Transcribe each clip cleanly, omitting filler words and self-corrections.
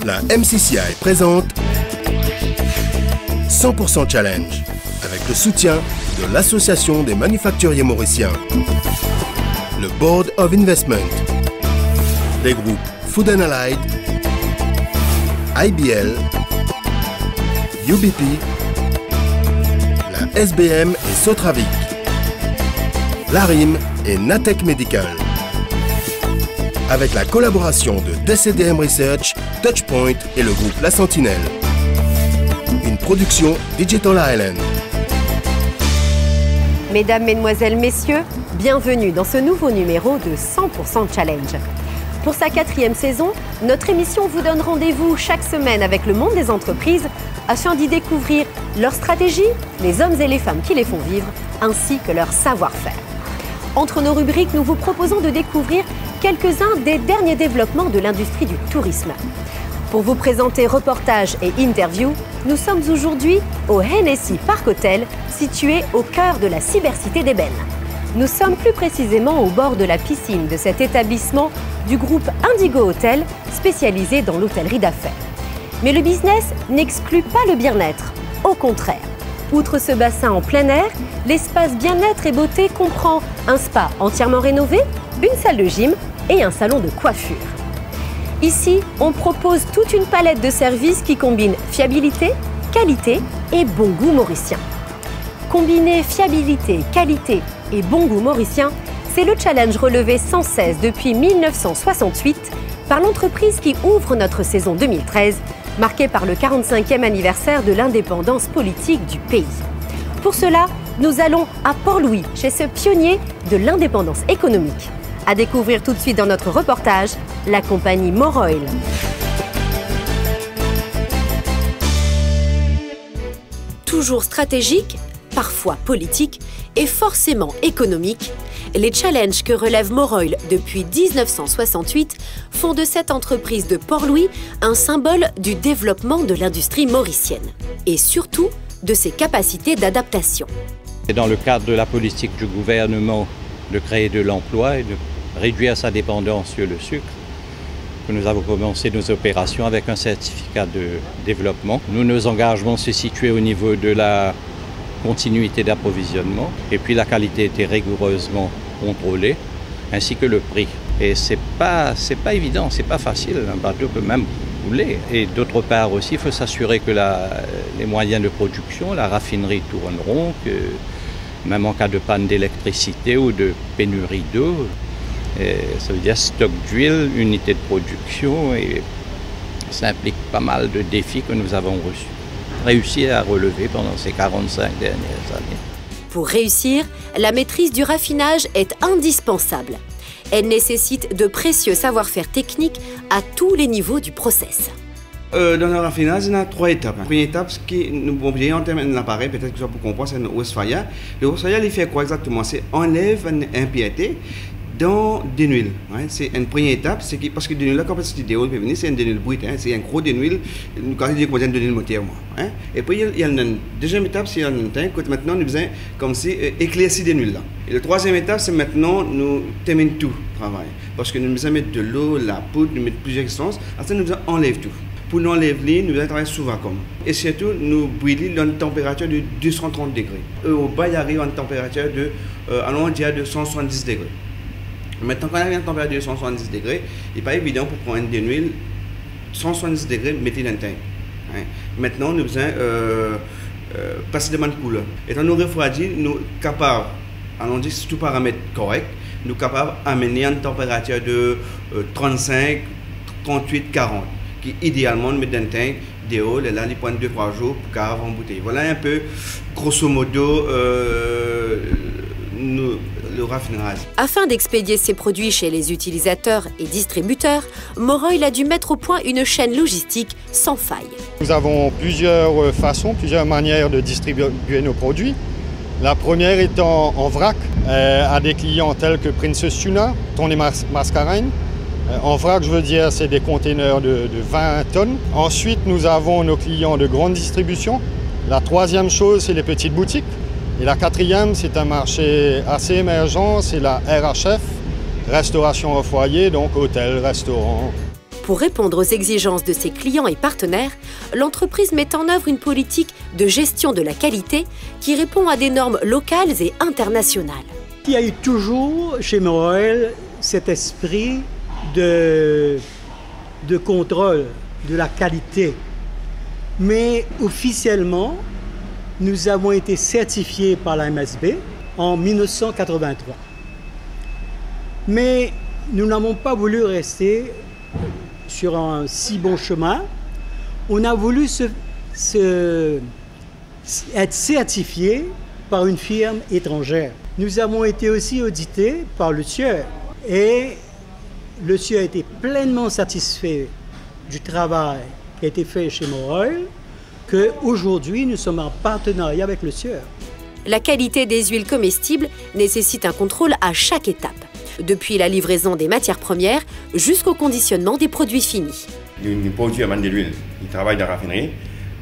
La MCCI présente 100% Challenge avec le soutien de l'Association des manufacturiers mauriciens, le Board of Investment, les groupes Food and Allied, IBL, UBP, la SBM et Sotravic, l'ARIM et Natech Medical, avec la collaboration de DCDM Research, Touchpoint et le groupe La Sentinelle. Une production Digital Island. Mesdames, Mesdemoiselles, Messieurs, bienvenue dans ce nouveau numéro de 100% Challenge. Pour sa 4e saison, notre émission vous donne rendez-vous chaque semaine avec le monde des entreprises afin d'y découvrir leurs stratégies, les hommes et les femmes qui les font vivre, ainsi que leur savoir-faire. Entre nos rubriques, nous vous proposons de découvrir quelques-uns des derniers développements de l'industrie du tourisme. Pour vous présenter reportages et interviews, nous sommes aujourd'hui au Hennessy Park Hotel, situé au cœur de la cybercité d'Ébène. Nous sommes plus précisément au bord de la piscine de cet établissement du groupe Indigo Hotel, spécialisé dans l'hôtellerie d'affaires. Mais le business n'exclut pas le bien-être, au contraire. Outre ce bassin en plein air, l'espace bien-être et beauté comprend un spa entièrement rénové, une salle de gym et un salon de coiffure. Ici, on propose toute une palette de services qui combinent fiabilité, qualité et bon goût mauricien. Combiner fiabilité, qualité et bon goût mauricien, c'est le challenge relevé sans cesse depuis 1968 par l'entreprise qui ouvre notre saison 2013, marquée par le 45e anniversaire de l'indépendance politique du pays. Pour cela, nous allons à Port-Louis, chez ce pionnier de l'indépendance économique. À découvrir tout de suite dans notre reportage, la compagnie Moroil. Toujours stratégique, parfois politique et forcément économique, les challenges que relève Moroil depuis 1968 font de cette entreprise de Port-Louis un symbole du développement de l'industrie mauricienne et surtout de ses capacités d'adaptation. C'est dans le cadre de la politique du gouvernement de créer de l'emploi et de réduire sa dépendance sur le sucre que nous avons commencé nos opérations avec un certificat de développement. Nos engagements se situaient au niveau de la continuité d'approvisionnement et puis la qualité était rigoureusement contrôlée ainsi que le prix. Et c'est pas évident, c'est pas facile, un bateau peut même couler. Et d'autre part aussi, il faut s'assurer que les moyens de production, la raffinerie tourneront, que même en cas de panne d'électricité ou de pénurie d'eau, ça veut dire stock d'huile, unité de production, et ça implique pas mal de défis que nous avons réussi à relever pendant ces 45 dernières années. Pour réussir, la maîtrise du raffinage est indispensable. Elle nécessite de précieux savoir-faire techniques à tous les niveaux du process. Dans le raffinage, il y a 3 étapes. La première étape, c'est que nous avons en termes de l'appareil, peut-être que ça pour comprendre, c'est le Westphalia. Le Westphalia, il fait quoi exactement? C'est enlève une impureté dans des huiles. Hein. C'est une première étape, c'est que, parce que la capacité d'eau peut venir, c'est un dénul brut, hein. C'est un gros dénul, nous avons dit qu'on a un dénul moteur. Hein. Et puis il y a une deuxième étape, c'est que maintenant nous faisons comme si éclaircir des nuls là. Et la troisième étape, c'est maintenant nous terminons tout le travail. Parce que nous faisons mettre de l'eau, la poudre, nous mettons plusieurs substances, après nous enlève tout. Pour nous enlever, nous allons travailler sous vacuum. Et surtout, nous brûlons à une température de 230 degrés. Au bas, il arrive à une température de, allons dire, de 170 degrés. Maintenant, quand on a une température de 170 degrés, il n'est pas évident pour prendre une huile 170 degrés, mettez dans le tank. Hein. Maintenant, nous faisons passer des de couleur. Étant nous refroidis, nous sommes capables, allons dire, si tout paramètre correct, nous sommes capables d'amener une température de 35, 38, 40. Qui idéalement nous met dans le tank, d'eau, et là, il prend 2-3 jours pour qu'avant bouteille. Voilà un peu, grosso modo, le raffinage. Afin d'expédier ses produits chez les utilisateurs et distributeurs, Moroil a dû mettre au point une chaîne logistique sans faille. Nous avons plusieurs façons, plusieurs manières de distribuer nos produits. La première étant en vrac à des clients tels que Princess Tuna, Tony Mascarene. En vrac, je veux dire, c'est des containers de 20 tonnes. Ensuite, nous avons nos clients de grande distribution. La troisième chose, c'est les petites boutiques. Et la quatrième, c'est un marché assez émergent, c'est la RHF, restauration au foyer, donc hôtel, restaurant. Pour répondre aux exigences de ses clients et partenaires, l'entreprise met en œuvre une politique de gestion de la qualité qui répond à des normes locales et internationales. Il y a eu toujours chez Moroil cet esprit de contrôle de la qualité. Mais officiellement, nous avons été certifiés par la MSB en 1983. Mais nous n'avons pas voulu rester sur un si bon chemin. On a voulu être certifiés par une firme étrangère. Nous avons été aussi audités par le CIER et le CIER a été pleinement satisfait du travail qui a été fait chez Moroil, qu'aujourd'hui nous sommes en partenariat avec le CIER. La qualité des huiles comestibles nécessite un contrôle à chaque étape, depuis la livraison des matières premières jusqu'au conditionnement des produits finis. Nous produisons de l'huile, nous travaillons dans la raffinerie,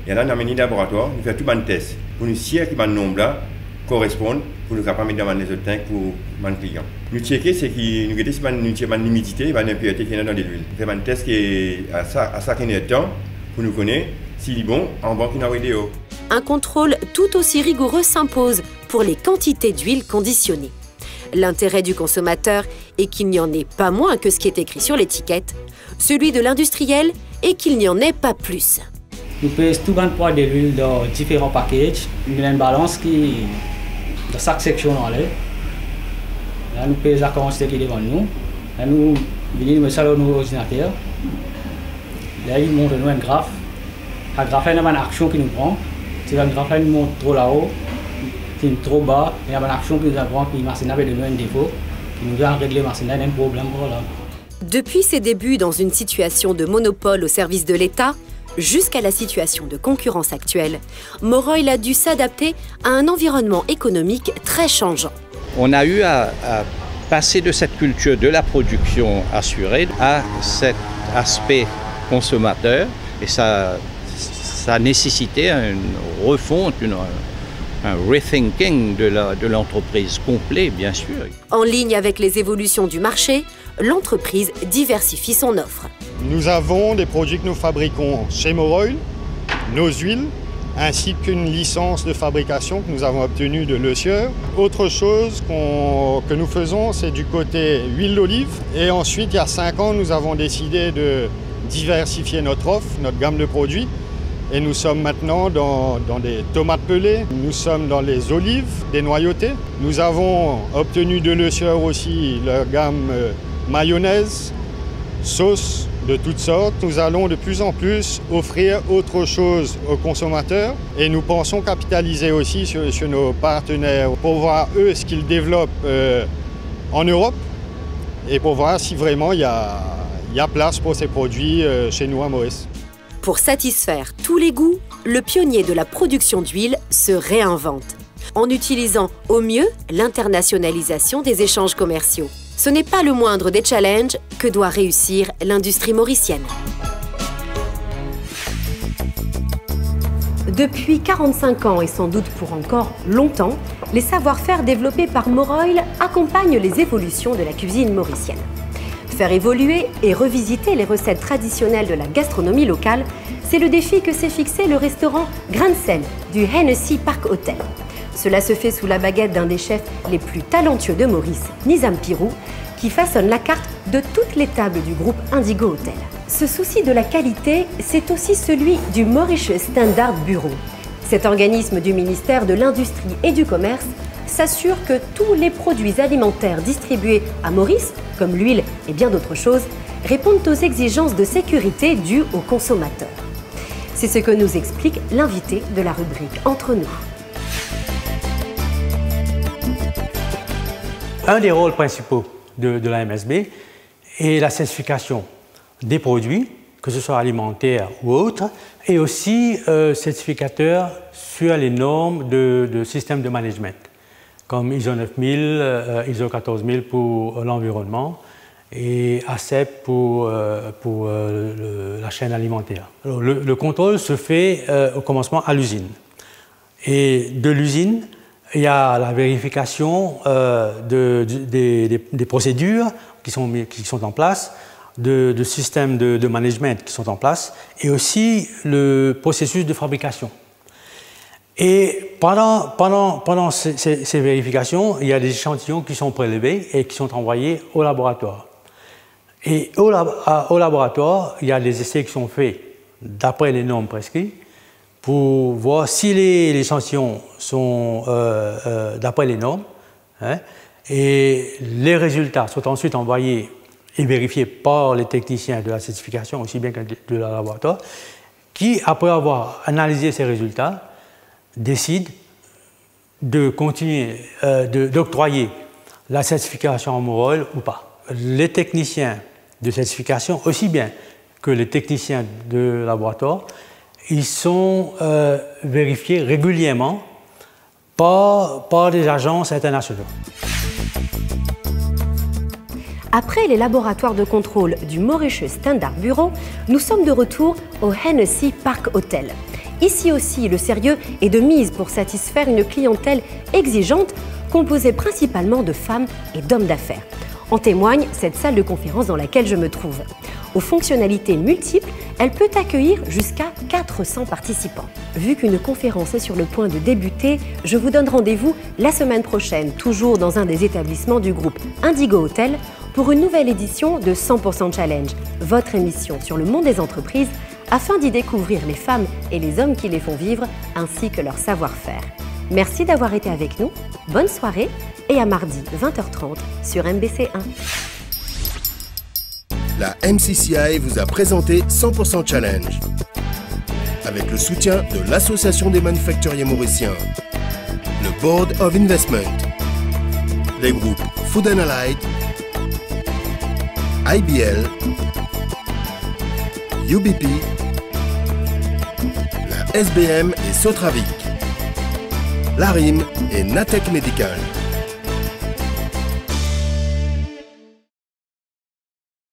et là, nous avons un laboratoire, nous faisons tout un test pour nous assurer que le nombre là correspond pour nous capables de mettre dans les autres tanks pour les clients. Nous checkons, c'est que nous regardons si nous avons une humidité, une impureté qui est dans l'huile. Nous faisons un test à chaque temps pour nous connaître s'il est bon en banque ou en vidéo. Un contrôle tout aussi rigoureux s'impose pour les quantités d'huile conditionnée. L'intérêt du consommateur est qu'il n'y en ait pas moins que ce qui est écrit sur l'étiquette. Celui de l'industriel est qu'il n'y en ait pas plus. Nous pesons tout le poids de l'huile dans différents packages. Nous avons une balance qui dans chaque section dans l'air. Là, nous pesons la quantité qui est devant nous. Là, nous venons mettre ça dans nos ordinateurs. Là, il montre nous un graphe. La graphe est une action qui nous prend. Si la graphe nous montre trop là-haut, qui est trop bas, il y a une action qui nous apprend, puis le machine avait donné un défaut, qui nous a réglé le machine, un problème. Voilà. Depuis ses débuts dans une situation de monopole au service de l'État, jusqu'à la situation de concurrence actuelle, Moroil a dû s'adapter à un environnement économique très changeant. On a eu à passer de cette culture de la production assurée à cet aspect consommateur, et ça a nécessité une refonte, un rethinking de l'entreprise complet, bien sûr. En ligne avec les évolutions du marché, l'entreprise diversifie son offre. Nous avons des produits que nous fabriquons chez Moroil, nos huiles, ainsi qu'une licence de fabrication que nous avons obtenue de Le Sieur. Autre chose que nous faisons, c'est du côté huile d'olive. Et ensuite, il y a 5 ans, nous avons décidé de diversifier notre offre, notre gamme de produits. Et nous sommes maintenant dans des tomates pelées, nous sommes dans les olives, des noyautées. Nous avons obtenu de Le Sieur aussi leur gamme mayonnaise, sauce de toutes sortes. Nous allons de plus en plus offrir autre chose aux consommateurs et nous pensons capitaliser aussi sur nos partenaires pour voir eux ce qu'ils développent en Europe et pour voir si vraiment il y a place pour ces produits chez nous à Maurice. Pour satisfaire tous les goûts, le pionnier de la production d'huile se réinvente en utilisant au mieux l'internationalisation des échanges commerciaux. Ce n'est pas le moindre des challenges que doit réussir l'industrie mauricienne. Depuis 45 ans et sans doute pour encore longtemps, les savoir-faire développés par Moroil accompagnent les évolutions de la cuisine mauricienne. Faire évoluer et revisiter les recettes traditionnelles de la gastronomie locale, c'est le défi que s'est fixé le restaurant Grain de Sel du Hennessy Park Hotel. Cela se fait sous la baguette d'un des chefs les plus talentueux de Maurice, Nizam Pirou, qui façonne la carte de toutes les tables du groupe Indigo Hotel. Ce souci de la qualité, c'est aussi celui du Mauritius Standard Bureau. Cet organisme du ministère de l'Industrie et du Commerce s'assure que tous les produits alimentaires distribués à Maurice, comme l'huile et bien d'autres choses, répondent aux exigences de sécurité dues aux consommateurs. C'est ce que nous explique l'invité de la rubrique Entre nous. Un des rôles principaux de la MSB est la certification des produits, que ce soit alimentaires ou autres, et aussi certificateur sur les normes de système de management, comme ISO 9000, ISO 14000 pour l'environnement et ACEP pour la chaîne alimentaire. Alors, le contrôle se fait au commencement à l'usine. Et de l'usine, il y a la vérification des procédures qui sont en place de systèmes de management qui sont en place et aussi le processus de fabrication. Et pendant ces vérifications, il y a des échantillons qui sont prélevés et qui sont envoyés au laboratoire. Et au laboratoire, il y a des essais qui sont faits d'après les normes prescrites pour voir si les échantillons sont d'après les normes. Hein, et les résultats sont ensuite envoyés et vérifiés par les techniciens de la certification, aussi bien que de la laboratoire, qui, après avoir analysé ces résultats, décident de continuer, d'octroyer la certification en morale ou pas. Les techniciens de certification, aussi bien que les techniciens de laboratoire, ils sont vérifiés régulièrement par des agences internationales. Après les laboratoires de contrôle du Mauritius Standard Bureau, nous sommes de retour au Hennessy Park Hotel. Ici aussi, le sérieux est de mise pour satisfaire une clientèle exigeante composée principalement de femmes et d'hommes d'affaires. En témoigne cette salle de conférence dans laquelle je me trouve. Aux fonctionnalités multiples, elle peut accueillir jusqu'à 400 participants. Vu qu'une conférence est sur le point de débuter, je vous donne rendez-vous la semaine prochaine, toujours dans un des établissements du groupe Indigo Hotel, pour une nouvelle édition de 100% Challenge, votre émission sur le monde des entreprises, afin d'y découvrir les femmes et les hommes qui les font vivre, ainsi que leur savoir-faire. Merci d'avoir été avec nous, bonne soirée et à mardi 20h30 sur MBC1. La MCCI vous a présenté 100% Challenge, avec le soutien de l'Association des manufacturiers mauriciens, le Board of Investment, les groupes Food and Allied, IBL, UBP, la SBM et Sotravic, l'ARIM et Natech Medical.